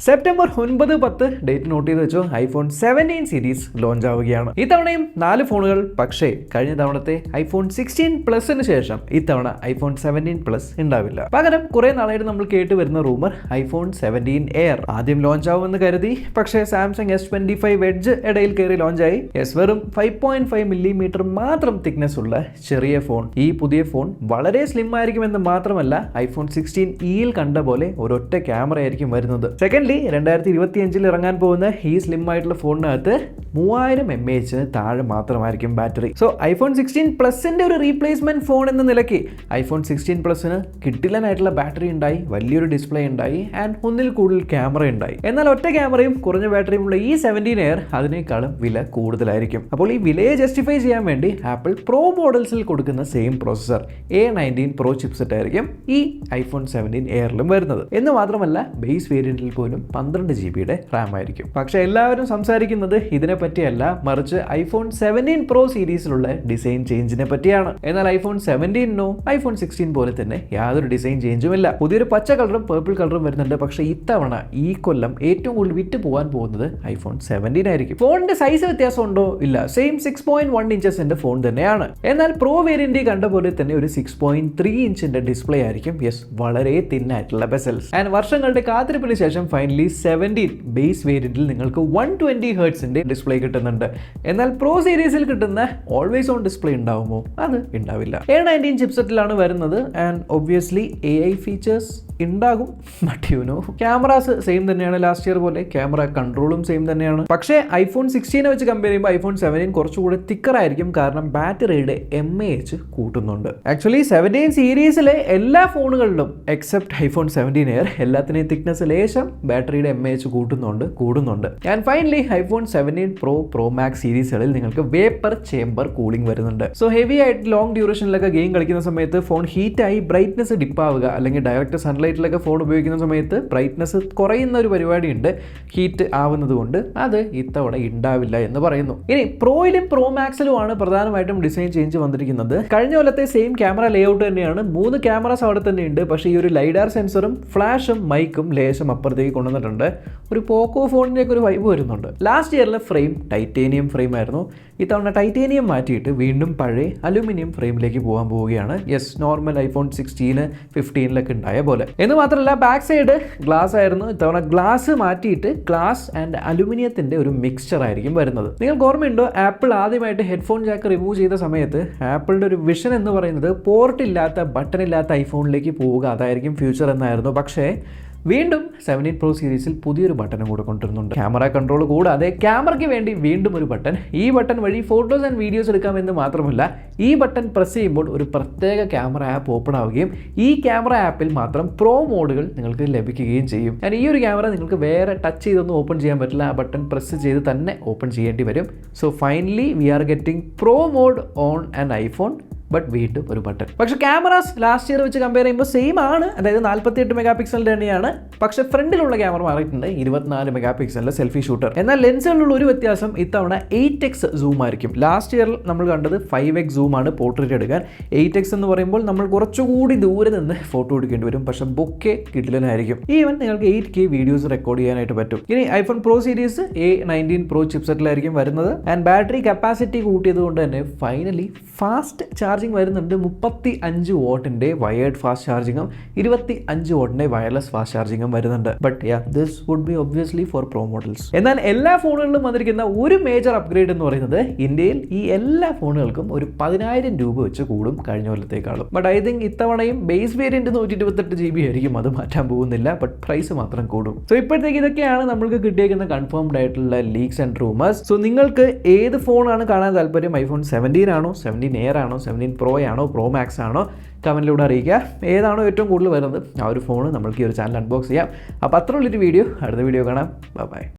September 9-10 date not ചെയ്ത് വെച്ചോ. IPhone 17 series launch ആവുകയാണ്. ഇത്തവണയും 4 ഫോണുകൾ. പക്ഷേ കഴിഞ്ഞ തവണത്തെ ഐഫോൺ 16 പ്ലസിന് ശേഷം ഇത്തവണ ഐഫോൺ 17 പ്ലസ് ഉണ്ടാവില്ല. പകരം കുറെ നാളായിട്ട് നമ്മൾ കേട്ട് വരുന്ന റൂമർ ഐഫോൺ 17 എയർ ആദ്യം ലോഞ്ച് ആവുമെന്ന് കരുതി. പക്ഷേ സാംസങ് S25 എഡ്ജ് ഇടയിൽ കയറി ലോഞ്ചായി. വെറും 5.5 മില്ലിമീറ്റർ മാത്രം തിക്നെസ് ഉള്ള ചെറിയ ഫോൺ. ഈ പുതിയ ഫോൺ വളരെ സ്ലിം ആയിരിക്കുമെന്ന് മാത്രമല്ല, ഐഫോൺ 16 ഇയിൽ കണ്ട പോലെ ഒരൊറ്റ ക്യാമറ ആയിരിക്കും വരുന്നത്. സെക്കൻഡ്ലി 2025 ഇറങ്ങാൻ പോകുന്ന ഈ സ്ലിം ആയിട്ടുള്ള ഫോണിനകത്ത് 3000 mAh താഴെ മാത്രമായിരിക്കും ബാറ്ററി. സോ ഐഫോൺ 16 പ്ലസിന്റെ ഒരു റീപ്ലേസ്മെന്റ് ഫോൺ എന്ന നിലയ്ക്ക് ഐഫോൺ 16 പ്ലസിന് കിട്ടില്ലനായിട്ടുള്ള ബാറ്ററി ഉണ്ടായി, വലിയൊരു ഡിസ്പ്ലേ ഉണ്ടായി, ആൻഡ് ഒന്നിൽ കൂടുതൽ ക്യാമറ ഉണ്ടായി. എന്നാൽ ഒറ്റ ക്യാമറയും കുറഞ്ഞ ബാറ്ററിയും ഉള്ള ഈ 17 എയർ അതിനേക്കാളും വില കൂടുതലായിരിക്കും. അപ്പോൾ ഈ വിലയെ ജസ്റ്റിഫൈ ചെയ്യാൻ വേണ്ടി ആപ്പിൾ പ്രോ മോഡൽസിൽ കൊടുക്കുന്ന same processor A19 pro chipset ആയിരിക്കും ഈ ഐഫോൺ 17 എയറിലും വരുന്നത്. എന്ന് മാത്രമല്ല, ബേസ് വേരിയന്റിൽ പോലും 12 GB റാം ആയിരിക്കും. പക്ഷെ എല്ലാവരും സംസാരിക്കുന്നത് ഇതിനെ പറ്റിയല്ല, മറിച്ച് ഐഫോൺ 17 പ്രോ സീരീസിലുള്ള ഡിസൈൻ ചേഞ്ചിനെ പറ്റിയാണ്. എന്നാൽ ഐഫോൺ 17നോ ഐഫോൺ 16 പോലെ തന്നെ യാതൊരു ഡിസൈൻ ചേഞ്ചും ഇല്ല. പുതിയൊരു പച്ച കളറും പേർപ്പിൾ കളറും വരുന്നുണ്ട്. പക്ഷേ ഇത്തവണ ഈ കൊല്ലം ഏറ്റവും കൂടുതൽ വിറ്റ് പോകാൻ പോകുന്നത് ഐഫോൺ 17 ആയിരിക്കും. ഫോണിന്റെ സൈസ് വ്യത്യാസം ഉണ്ടോ? ഇല്ല, സെയിം 6.1 ഇഞ്ചസിന്റെ ഫോൺ തന്നെയാണ്. എന്നാൽ പ്രോ വേരിയന്റ് കണ്ട പോലെ തന്നെ ഒരു 6.3 ഇഞ്ചിന്റെ ഡിസ്പ്ലേ ആയിരിക്കും. വളരെ തിന്നായിട്ടുള്ള ബെസൽസ്. ആൻഡ് വർഷങ്ങളുടെ കാത്തിരിപ്പിന് ശേഷം ഫൈനലി 17 ബേസ് വേരിയന്റിൽ നിങ്ങൾക്ക് 120 ഹെർട്സിന്റെ ഡിസ്പ്ലേ കിട്ടുന്നുണ്ട്. എന്നാൽ പ്രോ സീരീസിൽ കിട്ടുന്ന ഓൾവേസ് ഓൺ ഡിസ്പ്ലേ ഉണ്ടാവുമോ? അത് ഉണ്ടാവില്ല. A19 ചിപ്സെറ്റിലാണ് വരുന്നത്. ആൻഡ് ഒബ്വിയസ്ലി AI ഫീച്ചേഴ്സ് ഉണ്ടാകും. ബട്ട് ക്യാമറാസ് സെയിം തന്നെയാണ്. ലാസ്റ്റ് ഇയർ പോലെ ക്യാമറ കൺട്രോളും സെയിം തന്നെയാണ്. പക്ഷേ ഐഫോൺ 16 വെച്ച് കമ്പയർ ചെയ്യുമ്പോൾ ഐഫോൺ 17 കുറച്ചുകൂടി തിക്കർ ആയിരിക്കും. കാരണം ബാറ്ററിയുടെ mAh കൂട്ടുന്നുണ്ട്. ആക്ച്വലി 17 സീരീസിലെ എല്ലാ ഫോണുകളിലും എക്സെപ്റ്റ് ഐഫോൺ 17 എയർ എല്ലാത്തിനെയും തിക്നെസ് ലേശം ബാറ്ററിയുടെ mAh കൂടുന്നുണ്ട്. And finally iPhone 17 pro max സീരീസുകളിൽ നിങ്ങൾക്ക് വേപ്പർ ചേംബർ കൂളിംഗ് വരുന്നുണ്ട്. സോ ഹെവി ആയിട്ട് ലോങ് ഡ്യൂറേഷനിലൊക്കെ ഗെയിം കളിക്കുന്ന സമയത്ത് ഫോൺ ഹീറ്റായി ബ്രൈറ്റ്നസ് ഡിപ്പ് ആവുക, അല്ലെങ്കിൽ ഡയറക്റ്റ് സൺലൈറ്റിലൊക്കെ ഫോൺ ഉപയോഗിക്കുന്ന സമയത്ത് ബ്രൈറ്റ്നസ് കുറയുന്ന ഒരു പരിപാടിയുണ്ട് ഹീറ്റ് ആവുന്നത് കൊണ്ട്. അത് ഇത്തവണ ഉണ്ടാവില്ല എന്ന് പറയുന്നു. ഇനി പ്രോയിലും പ്രോ മാക്സിലുമാണ് പ്രധാനമായിട്ടും ഡിസൈൻ ചേഞ്ച് വന്നിരിക്കുന്നത്. കഴിഞ്ഞ കൊല്ലത്തെ സെയിം ക്യാമറ ലേഔട്ട് തന്നെയാണ്. 3 ക്യാമറാസ് അവിടെ തന്നെ ഉണ്ട്. പക്ഷേ ഈ ഒരു ലൈഡാർ സെൻസറും ഫ്ലാഷും മൈക്കും ലേശം അപ്പുറത്തേക്ക് കൊണ്ടുവന്നിട്ടുണ്ട്. ഒരു പോക്കോ ഫോണിൻ്റെയൊക്കെ ഒരു വൈബ് വരുന്നുണ്ട്. ലാസ്റ്റ് ഇയറിലെ ഫ്രെയിം ടൈറ്റേനിയം ഫ്രെയിം ആയിരുന്നു. ഇത്തവണ ടൈറ്റേനിയം മാറ്റിയിട്ട് വീണ്ടും പഴയ അലുമിനിയം ഫ്രെയിമിലേക്ക് പോകാൻ പോവുകയാണ്. നോർമൽ ഐഫോൺ 16, 15 ഉണ്ടായ പോലെ. എന്ന് മാത്രമല്ല, ബാക്ക് സൈഡ് ഗ്ലാസ് ആയിരുന്നു. ഇത്തവണ ഗ്ലാസ് മാറ്റിയിട്ട് ഗ്ലാസ് ആൻഡ് അലുമിനിയത്തിന്റെ ഒരു മിക്സ്ചർ ആയിരിക്കും വരുന്നത്. നിങ്ങൾക്ക് ഓർമ്മയുണ്ടോ, ആപ്പിൾ ആദ്യമായിട്ട് ഹെഡ്ഫോൺ ജാക്ക് റിമൂവ് ചെയ്ത സമയത്ത് ആപ്പിളിന്റെ ഒരു വിഷൻ എന്ന് പറയുന്നത് പോർട്ട് ഇല്ലാത്ത ബട്ടൺ ഇല്ലാത്ത ഐഫോണിലേക്ക് പോവുക, അതായിരിക്കും ഫ്യൂച്ചർ എന്നായിരുന്നു. പക്ഷേ വീണ്ടും 17 പ്രോ സീരീസിൽ പുതിയൊരു ബട്ടനും കൂടെ കൊണ്ടുവരുന്നുണ്ട്. ക്യാമറ കൺട്രോൾ കൂടാതെ ക്യാമറയ്ക്ക് വേണ്ടി വീണ്ടും ഒരു ബട്ടൺ. ഈ ബട്ടൺ വഴി ഫോട്ടോസ് ആൻഡ് വീഡിയോസ് എടുക്കാമെന്ന് മാത്രമല്ല, ഈ ബട്ടൺ പ്രസ് ചെയ്യുമ്പോൾ ഒരു പ്രത്യേക ക്യാമറ ആപ്പ് ഓപ്പൺ ആവുകയും ഈ ക്യാമറ ആപ്പിൽ മാത്രം പ്രോ മോഡുകൾ നിങ്ങൾക്ക് ലഭിക്കുകയും ചെയ്യും. ഞാൻ ഈ ഒരു ക്യാമറ നിങ്ങൾക്ക് വേറെ ടച്ച് ചെയ്തൊന്നും ഓപ്പൺ ചെയ്യാൻ പറ്റില്ല. ആ ബട്ടൺ പ്രസ് ചെയ്ത് തന്നെ ഓപ്പൺ ചെയ്യേണ്ടി വരും. So finally we are getting pro mode on an iPhone, but വീണ്ടും ഒരു ബട്ടൺ. പക്ഷെ ക്യാമറാസ് ലാസ്റ്റ് ഇയർ വെച്ച് കമ്പയർ ചെയ്യുമ്പോൾ സെയിം ആണ്. അതായത് 48 മെഗാ പിക്സലിൻ്റെ തന്നെയാണ്. പക്ഷെ ഫ്രണ്ടിലുള്ള ക്യാമറ മാറിയിട്ടുണ്ട്, 24 മെഗാ പിക്സലിൻ്റെ സെൽഫി ഷൂട്ടർ. എന്നാൽ ലെൻസുകളിലുള്ള ഒരു വ്യത്യാസം, ഇത്തവണ 8x സൂം ആയിരിക്കും. ലാസ്റ്റ് ഇയർ നമ്മൾ കണ്ടത് 5x സൂം ആണ് പോർട്രേറ്റ് എടുക്കാൻ. 8x എന്ന് പറയുമ്പോൾ നമ്മൾ കുറച്ചുകൂടി ദൂരെ നിന്ന് ഫോട്ടോ എടുക്കേണ്ടി വരും. പക്ഷെ ബൊക്കെ കിടിലനായിരിക്കും. ഈവൻ നിങ്ങൾക്ക് 8K വീഡിയോസ് റെക്കോർഡ് ചെയ്യാനായിട്ട് പറ്റും. ഇനി iPhone pro series A19 pro ചിപ്സെറ്റിലായിരിക്കും വരുന്നത്. ആൻഡ് ബാറ്ററി കപ്പാസിറ്റി കൂട്ടിയത് കൊണ്ട് തന്നെ ഫൈനലി ഫാസ്റ്റ് ചാർജിങ് വരുന്നുണ്ട്. 35 വാട്ടിന്റെ വയേർഡ് ഫാസ്റ്റ് ചാർജിങ്ങും 25 വാട്ടിന്റെ വയർലെസ് ഫാസ്റ്റ് ചാർജിങ്ങും വരുന്നുണ്ട്. But this would be obviously for pro models. എന്നാൽ എല്ലാ ഫോണുകളിലും വന്നിരിക്കുന്ന ഒരു മേജർ അപ്ഗ്രേഡ് എന്ന് പറയുന്നത്, ഇന്ത്യയിൽ ഈ എല്ലാ ഫോണുകൾക്കും ഒരു 10,000 രൂപ വെച്ച് കൂടും കഴിഞ്ഞ കൊല്ലത്തേക്കാളും. ബട്ട് ഐ തിങ്ക് ഇത്തവണയും ബേസ് വേരിയന്റ് 128 GB ആയിരിക്കും. അത് മാറ്റാൻ പോകുന്നില്ല, ബട്ട് പ്രൈസ് മാത്രം കൂടും. സോ ഇപ്പോഴത്തേക്ക് ഇതൊക്കെയാണ് നമ്മൾക്ക് കിട്ടിയേക്കുന്ന കൺഫേംഡ് ആയിട്ടുള്ള ലീക്സ് ആൻഡ് റൂമേഴ്സ്. സോ നിങ്ങൾക്ക് ഏത് ഫോണാണ് കാണാൻ താല്പര്യം? ഐഫോൺ 17 ആണോ, 17 എയർ ആണോ, 17 പ്രോ ആണോ, പ്രോ മാക്സ് ആണോ? കമൻറ്റിലൂടെ അറിയിക്കുക. ഏതാണോ ഏറ്റവും കൂടുതൽ വരുന്നത് ആ ഒരു ഫോൺ നമ്മൾക്ക് ഈ ഒരു ചാനൽ അൺബോക്സ് ചെയ്യാം. അപ്പോൾ അത്രയുള്ളൊരു വീഡിയോ. അടുത്ത വീഡിയോ കാണാം. ബൈ.